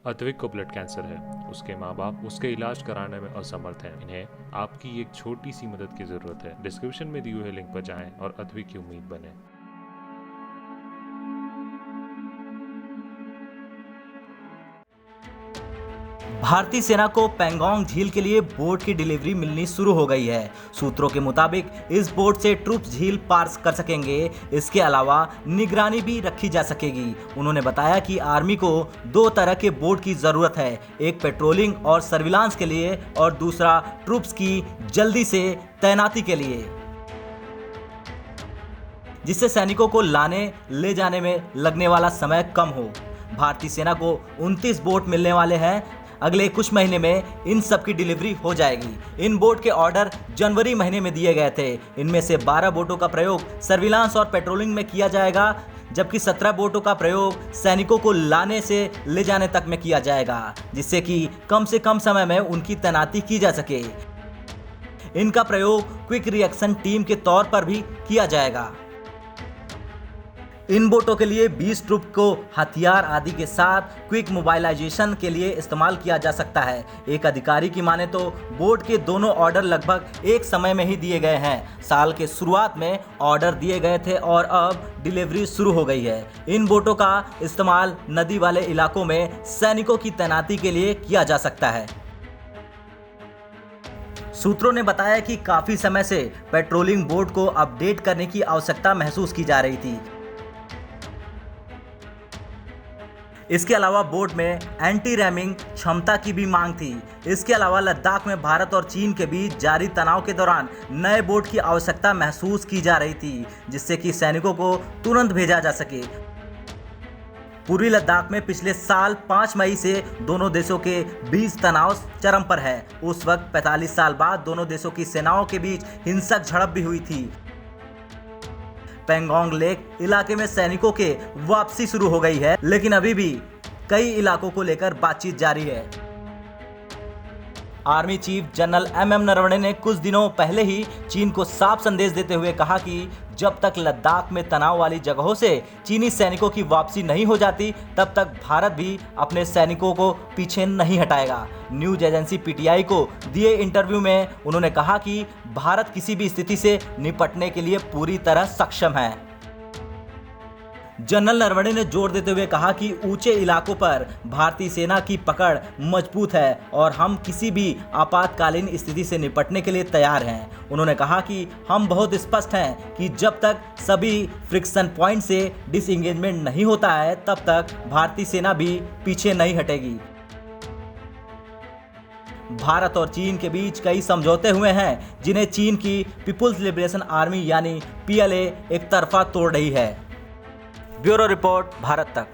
अद्विक को blood cancer है। उसके माँ बाप उसके इलाज कराने में असमर्थ हैं। इन्हें आपकी एक छोटी सी मदद की जरूरत है। डिस्क्रिप्शन में दिए हुए लिंक पर जाएं और अद्विक की उम्मीद बने। भारतीय सेना को पैंगोंग झील के लिए बोट की डिलीवरी मिलनी शुरू हो गई है। सूत्रों के मुताबिक इस बोट से ट्रूप्स झील पार कर सकेंगे। इसके अलावा निगरानी भी रखी जा सकेगी। उन्होंने बताया कि आर्मी को दो तरह के बोट की जरूरत है, एक पेट्रोलिंग और सर्विलांस के लिए और दूसरा ट्रूप्स की जल्दी से तैनाती के लिए, जिससे सैनिकों को लाने ले जाने में लगने वाला समय कम हो। भारतीय सेना को 29 बोट मिलने वाले हैं। अगले कुछ महीने में इन सब की डिलीवरी हो जाएगी। इन बोट के ऑर्डर जनवरी महीने में दिए गए थे। इनमें से 12 बोटों का प्रयोग सर्विलांस और पेट्रोलिंग में किया जाएगा, जबकि 17 बोटों का प्रयोग सैनिकों को लाने से ले जाने तक में किया जाएगा, जिससे कि कम से कम समय में उनकी तैनाती की जा सके। इनका प्रयोग क्विक रिएक्शन टीम के तौर पर भी किया जाएगा। इन बोटों के लिए 20 ट्रूप को हथियार आदि के साथ क्विक मोबाइलाइजेशन के लिए इस्तेमाल किया जा सकता है। एक अधिकारी की माने तो बोट के दोनों ऑर्डर लगभग एक समय में ही दिए गए हैं। साल के शुरुआत में ऑर्डर दिए गए थे और अब डिलीवरी शुरू हो गई है। इन बोटों का इस्तेमाल नदी वाले इलाकों में सैनिकों की तैनाती के लिए किया जा सकता है। सूत्रों ने बताया कि काफी समय से पेट्रोलिंग बोट को अपडेट करने की आवश्यकता महसूस की जा रही थी। इसके अलावा बोट में एंटी रैमिंग क्षमता की भी मांग थी। इसके अलावा लद्दाख में भारत और चीन के बीच जारी तनाव के दौरान नए बोट की आवश्यकता महसूस की जा रही थी, जिससे कि सैनिकों को तुरंत भेजा जा सके। पूर्वी लद्दाख में पिछले साल 5 मई से दोनों देशों के बीच तनाव चरम पर है। उस वक्त 45 साल बाद दोनों देशों की सेनाओं के बीच हिंसक झड़प भी हुई थी। पैंगोंग लेक इलाके में सैनिकों के वापसी शुरू हो गई है, लेकिन अभी भी कई इलाकों को लेकर बातचीत जारी है। Army chief general MM Naravane ने कुछ दिनों पहले ही चीन को साफ संदेश देते हुए कहा कि जब तक लद्दाख में तनाव वाली जगहों से चीनी सैनिकों की वापसी नहीं हो जाती, तब तक भारत भी अपने सैनिकों को पीछे नहीं हटाएगा। न्यूज एजेंसी PTI को दिए इंटरव्यू में उन्होंने कहा कि भारत किसी भी स्थिति से निपटने के लिए पूरी तरह सक्षम है। जनरल नरवणे ने जोर देते हुए कहा कि ऊंचे इलाकों पर भारतीय सेना की पकड़ मजबूत है और हम किसी भी आपातकालीन स्थिति से निपटने के लिए तैयार हैं। उन्होंने कहा कि हम बहुत स्पष्ट हैं कि जब तक सभी फ्रिक्शन पॉइंट से डिसएंगेजमेंट नहीं होता है, तब तक भारतीय सेना भी पीछे नहीं हटेगी। भारत और चीन के बीच कई समझौते हुए हैं, जिन्हें चीन की पीपुल्स लिबरेशन आर्मी यानी PLA एक तरफा तोड़ रही है। ब्यूरो रिपोर्ट, भारत तक।